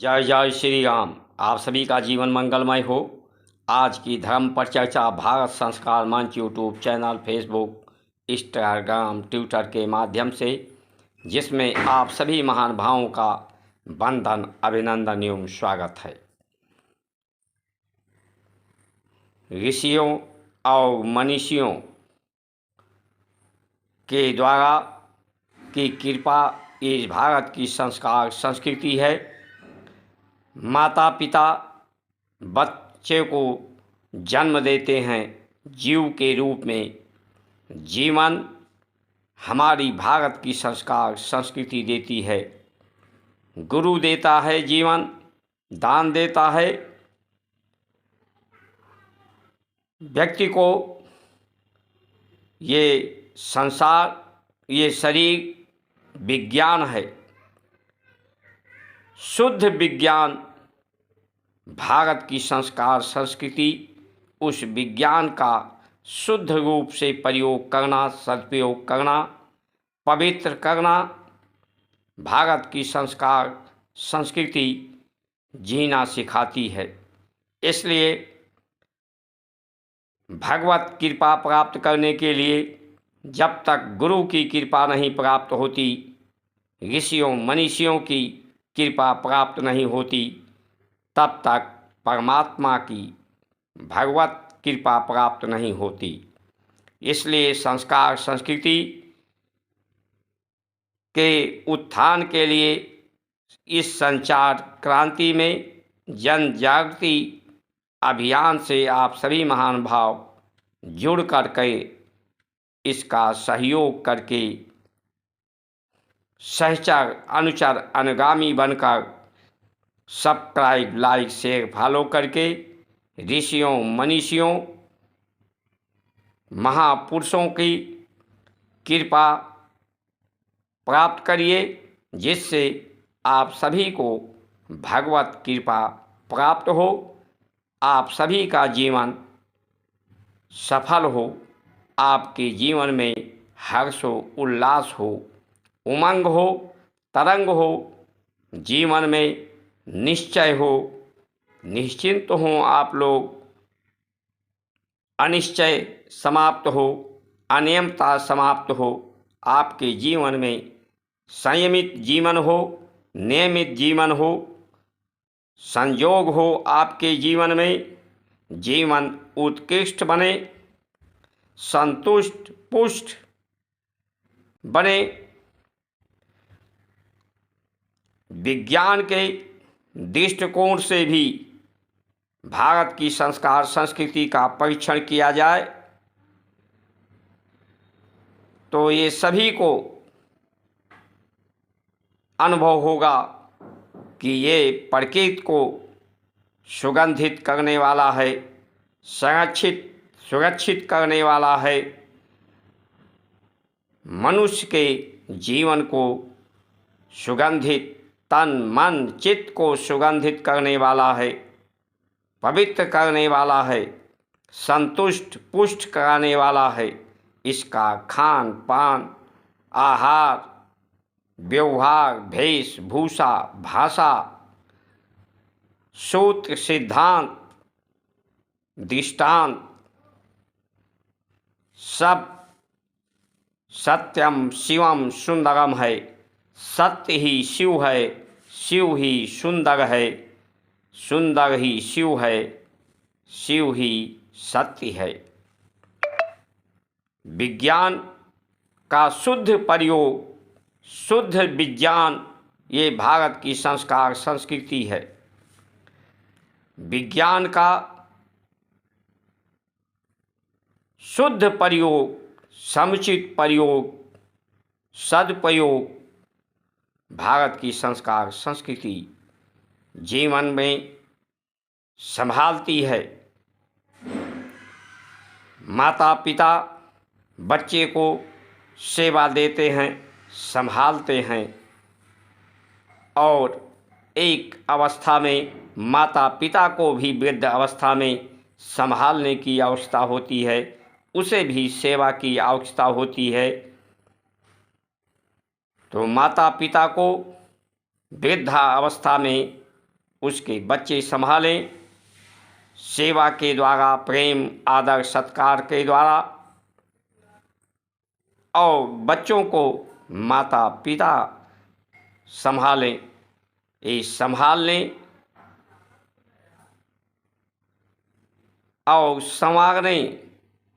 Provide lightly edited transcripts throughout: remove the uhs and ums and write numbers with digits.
जय जय श्री राम। आप सभी का जीवन मंगलमय हो। आज की धर्म पर चर्चा भारत संस्कार मंच YouTube channel, Facebook, Instagram, Twitter के माध्यम से, जिसमें आप सभी महान भावों का वंदन, अभिनंदन एवं स्वागत है। ऋषियों और मनीषियों के द्वारा की कृपा इस भारत की संस्कार संस्कृति है। माता पिता बच्चे को जन्म देते हैं जीव के रूप में। जीवन हमारी भारत की संस्कार संस्कृति देती है। गुरु देता है जीवन, दान देता है व्यक्ति को। ये संसार, ये शरीर विज्ञान है। शुद्ध विज्ञान भारत की संस्कार संस्कृति, उस विज्ञान का शुद्ध रूप से प्रयोग करना, सदुपयोग करना, पवित्र करना भारत की संस्कार संस्कृति जीना सिखाती है। इसलिए भगवत कृपा प्राप्त करने के लिए जब तक गुरु की कृपा नहीं प्राप्त होती, ऋषियों मनीषियों की कृपा प्राप्त नहीं होती, तब तक परमात्मा की भगवत कृपा प्राप्त नहीं होती। इसलिए संस्कार संस्कृति के उत्थान के लिए इस संचार क्रांति में जन जागृति अभियान से आप सभी महान भाव जुड़ कर के इसका सहयोग करके सहचर, अनुचर, अनुगामी बनकर सब्सक्राइब, लाइक, शेयर, फॉलो करके ऋषियों मनीषियों महापुरुषों की कृपा प्राप्त करिए, जिससे आप सभी को भगवत कृपा प्राप्त हो, आप सभी का जीवन सफल हो, आपके जीवन में हर्ष हो, उल्लास हो, उमंग हो, तरंग हो, जीवन में निश्चय हो, निश्चिंत हो आप लोग, अनिश्चय समाप्त हो, अनियमता समाप्त हो, आपके जीवन में संयमित जीवन हो, नियमित जीवन हो, संयोग हो, आपके जीवन में जीवन उत्कृष्ट बने, संतुष्ट पुष्ट बने। विज्ञान के दृष्टिकोण से भी भारत की संस्कार संस्कृति का परीक्षण किया जाए तो ये सभी को अनुभव होगा कि ये प्रकृति को सुगंधित करने वाला है, सुरक्षित करने वाला है, मनुष्य के जीवन को सुगंधित, तन मन चित्त को सुगंधित करने वाला है, पवित्र करने वाला है, संतुष्ट पुष्ट कराने वाला है। इसका खान पान, आहार, व्यवहार, वेशभूषा, भाषा, सूत्र, सिद्धांत, दृष्टांत सब सत्यम शिवम सुंदरम है। सत्य ही शिव है, शिव ही सुंदर है, सुंदर ही शिव है, शिव ही सत्य है। विज्ञान का शुद्ध प्रयोग, शुद्ध विज्ञान, ये भारत की संस्कार संस्कृति है। विज्ञान का शुद्ध प्रयोग, समुचित प्रयोग, सदुपयोग भारत की संस्कार संस्कृति जीवन में संभालती है। माता पिता बच्चे को सेवा देते हैं, संभालते हैं, और एक अवस्था में माता पिता को भी वृद्ध अवस्था में संभालने की आवश्यकता होती है, उसे भी सेवा की आवश्यकता होती है। तो माता पिता को वृद्धा अवस्था में उसके बच्चे संभालें, सेवा के द्वारा, प्रेम आदर सत्कार के द्वारा, और बच्चों को माता पिता संभालें। ये संभालने और संवारने,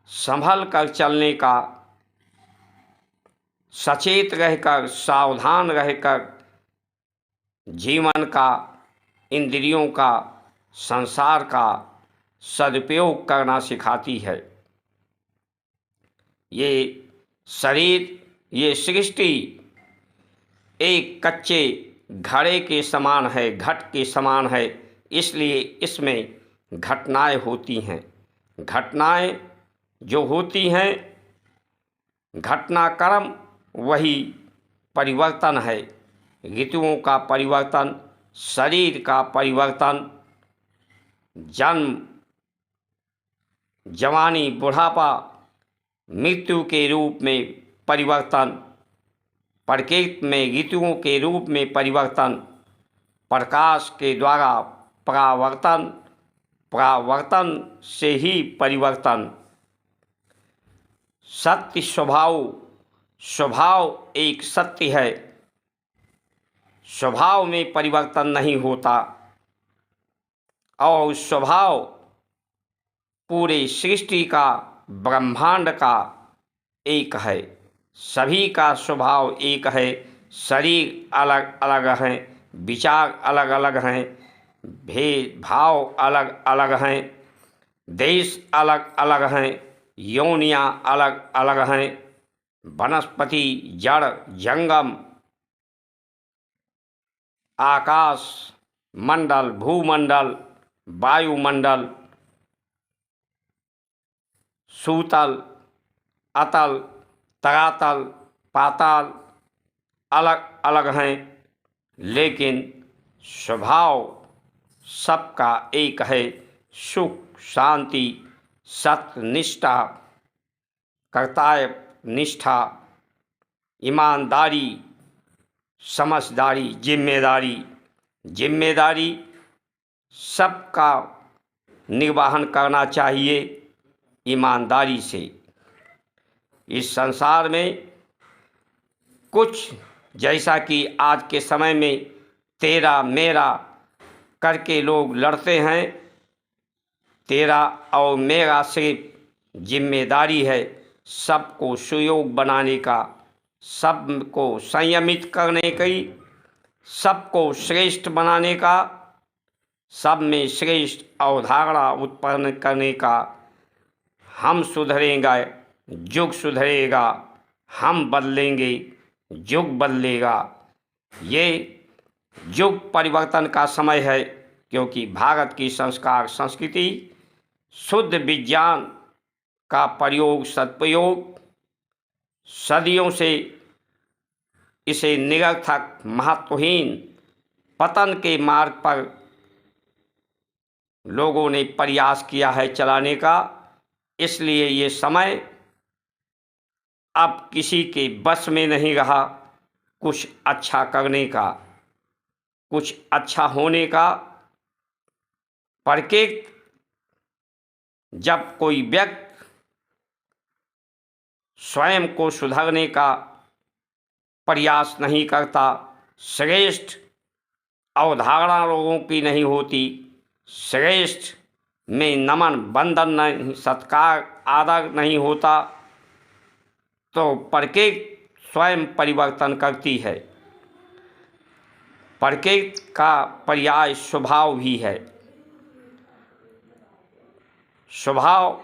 संभल कर चलने का, सचेत रहकर, सावधान रहकर जीवन का, इंद्रियों का, संसार का सदुपयोग करना सिखाती है। ये शरीर, ये सृष्टि एक कच्चे घड़े के समान है, घट के समान है, इसलिए इसमें घटनाएं होती हैं। घटनाएं जो होती हैं, घटनाक्रम वही परिवर्तन है। ऋतुओं का परिवर्तन, शरीर का परिवर्तन, जन्म, जवानी, बुढ़ापा, मृत्यु के रूप में परिवर्तन, प्रकृति में ऋतुओं के रूप में परिवर्तन, प्रकाश के द्वारा परावर्तन, परावर्तन से ही परिवर्तन। सत्य स्वभाव, स्वभाव एक सत्य है, स्वभाव में परिवर्तन नहीं होता, और स्वभाव पूरे सृष्टि का, ब्रह्मांड का एक है। सभी का स्वभाव एक है। शरीर अलग अलग हैं, विचार अलग अलग हैं, भेदभाव अलग अलग हैं, देश अलग अलग हैं, योनियाँ अलग अलग हैं, वनस्पति, जड़, जंगम, आकाश मंडल, भूमंडल, वायुमंडल, सूतल, अतल, तरातल, पाताल अलग अलग हैं, लेकिन स्वभाव सबका एक है। सुख, शांति, सत्य निष्ठा, कर्तव्य निष्ठा, ईमानदारी, समझदारी, जिम्मेदारी। जिम्मेदारी सबका निर्वहन करना चाहिए ईमानदारी से। इस संसार में कुछ, जैसा कि आज के समय में तेरा मेरा करके लोग लड़ते हैं, तेरा और मेरा सिर्फ जिम्मेदारी है सबको सुयोग बनाने का, सबको संयमित करने की, सबको श्रेष्ठ बनाने का, सब में श्रेष्ठ अवधारणा उत्पन्न करने का। हम सुधरेंगे, युग सुधरेगा, हम बदलेंगे, युग बदलेगा। ये युग परिवर्तन का समय है, क्योंकि भारत की संस्कार संस्कृति शुद्ध विज्ञान का प्रयोग, सदुपयोग सदियों से इसे निरर्थक, महत्वहीन पतन के मार्ग पर लोगों ने प्रयास किया है चलाने का। इसलिए ये समय अब किसी के बस में नहीं रहा कुछ अच्छा करने का, कुछ अच्छा होने का। प्रत्येक जब कोई व्यक्ति स्वयं को सुधारने का प्रयास नहीं करता, श्रेष्ठ अवधारणा लोगों की नहीं होती, श्रेष्ठ में नमन, वंदन नहीं, सत्कार, आदर नहीं होता, तो प्रत्येक स्वयं परिवर्तन करती है। प्रत्येक का पर्याय स्वभाव भी है। स्वभाव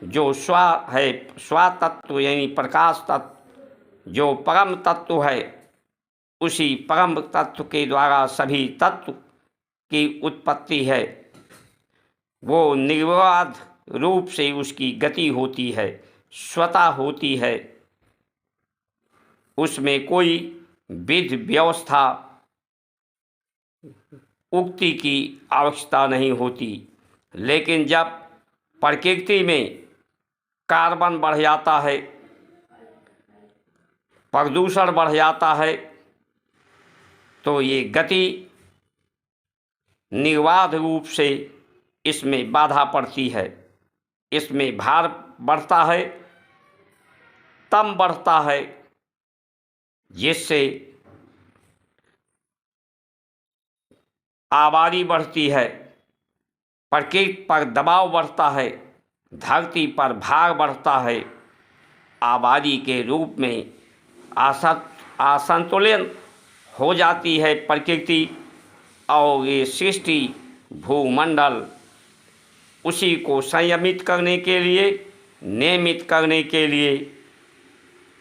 जो स्व है, स्व तत्व यानी प्रकाश तत्व जो परम तत्व है, उसी परम तत्व के द्वारा सभी तत्व की उत्पत्ति है। वो निर्विवाद रूप से उसकी गति होती है, स्वतः होती है, उसमें कोई विधि व्यवस्था उक्ति की आवश्यकता नहीं होती। लेकिन जब प्रकृति में कार्बन बढ़ जाता है, प्रदूषण बढ़ जाता है, तो ये गति निर्बाध रूप से इसमें बाधा पड़ती है, इसमें भार बढ़ता है, तम बढ़ता है, जिससे आबादी बढ़ती है, प्रकृति पर दबाव बढ़ता है, धरती पर भार बढ़ता है, आबादी के रूप में असंतुलन हो जाती है प्रकृति, और ये सृष्टि भूमंडल उसी को संयमित करने के लिए, नियमित करने के लिए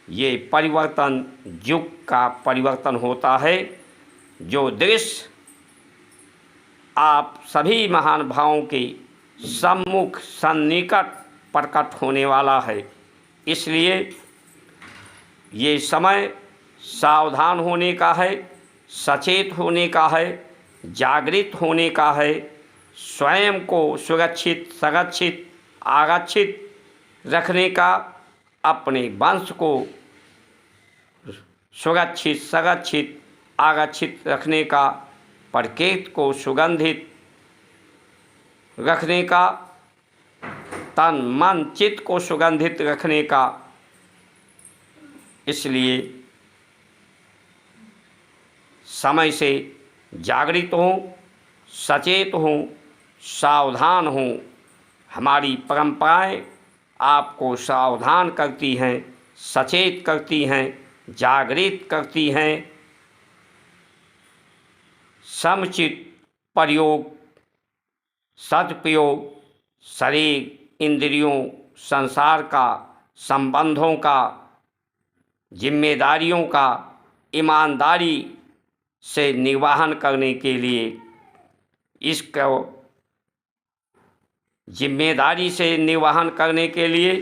ये परिवर्तन, युग का परिवर्तन होता है, जो दृश्य आप सभी महान भावों के सम्मुख सन्निकट प्रकट होने वाला है। इसलिए ये समय सावधान होने का है, सचेत होने का है, जागृत होने का है, स्वयं को सुरक्षित, संरक्षित, आरक्षित रखने का, अपने वंश को सुरक्षित, संरक्षित, आरक्षित रखने का, प्रकृति को सुगंधित रखने का, तन मन चित्त को सुगंधित रखने का। इसलिए समय से जागृत हों, सचेत हों, सावधान हों। हमारी परंपराएं आपको सावधान करती हैं, सचेत करती हैं, जागृत करती हैं। समुचित प्रयोग, सदुपयोग, शरीर, इंद्रियों, संसार का, संबंधों का, जिम्मेदारियों का ईमानदारी से निर्वहन करने के लिए, इसको जिम्मेदारी से निर्वहन करने के लिए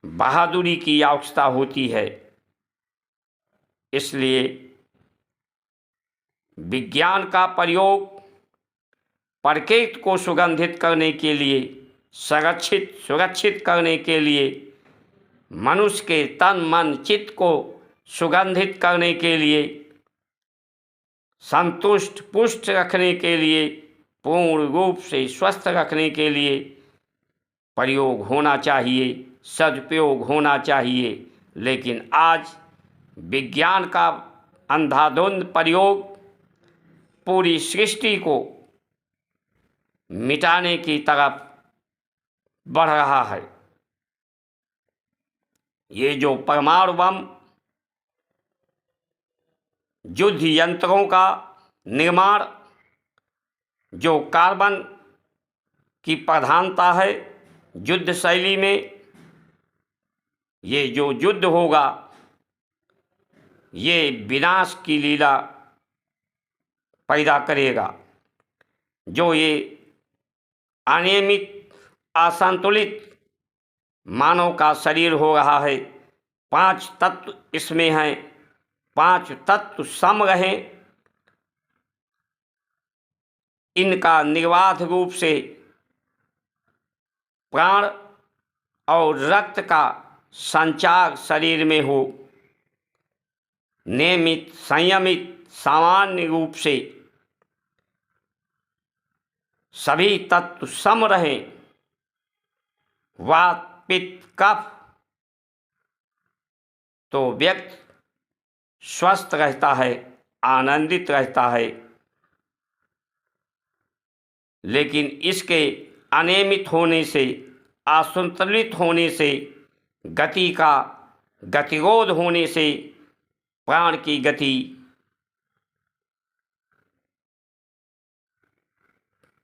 बहादुरी की आवश्यकता होती है। इसलिए विज्ञान का प्रयोग प्रकृति को सुगंधित करने के लिए, सुरक्षित करने के लिए, मनुष्य के तन मन चित्त को सुगंधित करने के लिए, संतुष्ट पुष्ट रखने के लिए, पूर्ण रूप से स्वस्थ रखने के लिए प्रयोग होना चाहिए, सदुपयोग होना चाहिए। लेकिन आज विज्ञान का अंधाधुंध प्रयोग पूरी सृष्टि को मिटाने की तरफ बढ़ रहा है। ये जो परमाणु बम, युद्ध यंत्रों का निर्माण, जो कार्बन की प्रधानता है युद्ध शैली में, ये जो युद्ध होगा ये विनाश की लीला पैदा करेगा। जो ये अनियमित, असंतुलित मानव का शरीर हो रहा है, 5 तत्व इसमें हैं, 5 तत्व सम रहें, इनका निर्बाध रूप से प्राण और रक्त का संचार शरीर में हो, नियमित, संयमित, सामान्य रूप से सभी तत्व सम रहें, वात पित्त कफ, तो व्यक्ति स्वस्थ रहता है, आनंदित रहता है। लेकिन इसके अनियमित होने से, असंतुलित होने से, गति का गतिरोध होने से प्राण की गति,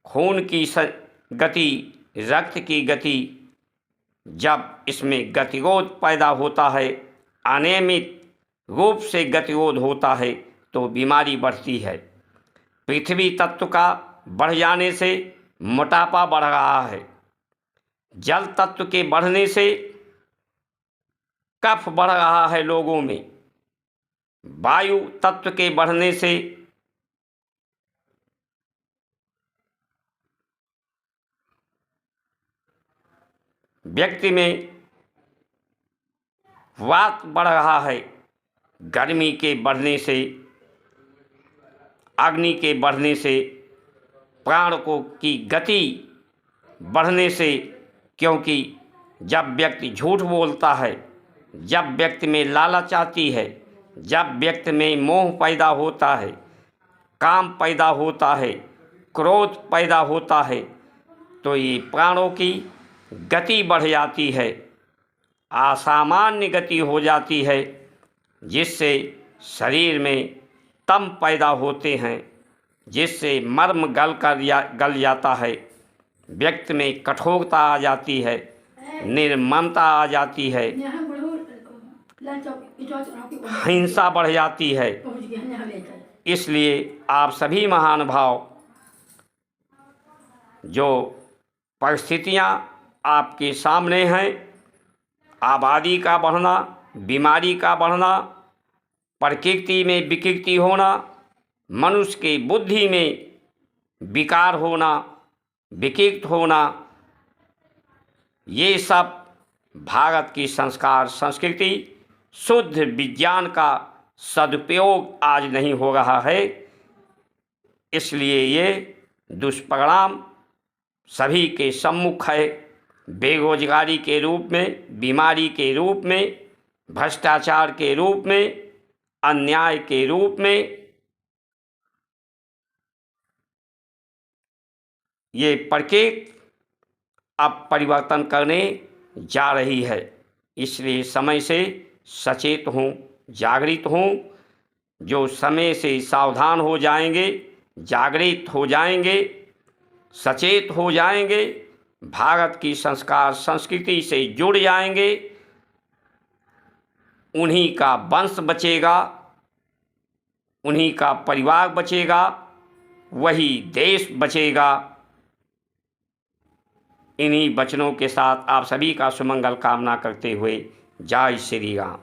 खून की गति, रक्त की गति, जब इसमें गतिरोध पैदा होता है, अनियमित रूप से गतिरोध होता है, तो बीमारी बढ़ती है। पृथ्वी तत्व का बढ़ जाने से मोटापा बढ़ रहा है, जल तत्व के बढ़ने से कफ बढ़ रहा है लोगों में, वायु तत्व के बढ़ने से व्यक्ति में वात बढ़ रहा है, गर्मी के बढ़ने से, अग्नि के बढ़ने से प्राण को की गति बढ़ने से, क्योंकि जब व्यक्ति झूठ बोलता है, जब व्यक्ति में लालच आती है, जब व्यक्ति में मोह पैदा होता है, काम पैदा होता है, क्रोध पैदा होता है, तो ये प्राणों की गति बढ़ जाती है, असामान्य गति हो जाती है, जिससे शरीर में तम पैदा होते हैं, जिससे मर्म गल जाता है, व्यक्ति में कठोरता आ जाती है, निर्ममता आ जाती है, हिंसा बढ़ जाती है। इसलिए आप सभी महानुभाव, जो परिस्थितियाँ आपके सामने हैं, आबादी का बढ़ना, बीमारी का बढ़ना, प्रकृति में विकृति होना, मनुष्य की बुद्धि में विकार होना, विकृत होना, ये सब भारत की संस्कार संस्कृति शुद्ध विज्ञान का सदुपयोग आज नहीं हो रहा है। इसलिए ये दुष्परिणाम सभी के सम्मुख है, बेरोजगारी के रूप में, बीमारी के रूप में, भ्रष्टाचार के रूप में, अन्याय के रूप में। ये प्रकृति अब परिवर्तन करने जा रही है। इसलिए समय से सचेत हों, जागृत हों। जो समय से सावधान हो जाएंगे, जागृत हो जाएंगे, सचेत हो जाएंगे, भारत की संस्कार संस्कृति से जुड़ जाएंगे, उन्हीं का वंश बचेगा, उन्हीं का परिवार बचेगा, वही देश बचेगा। इन्हीं वचनों के साथ आप सभी का सुमंगल कामना करते हुए जय श्री राम।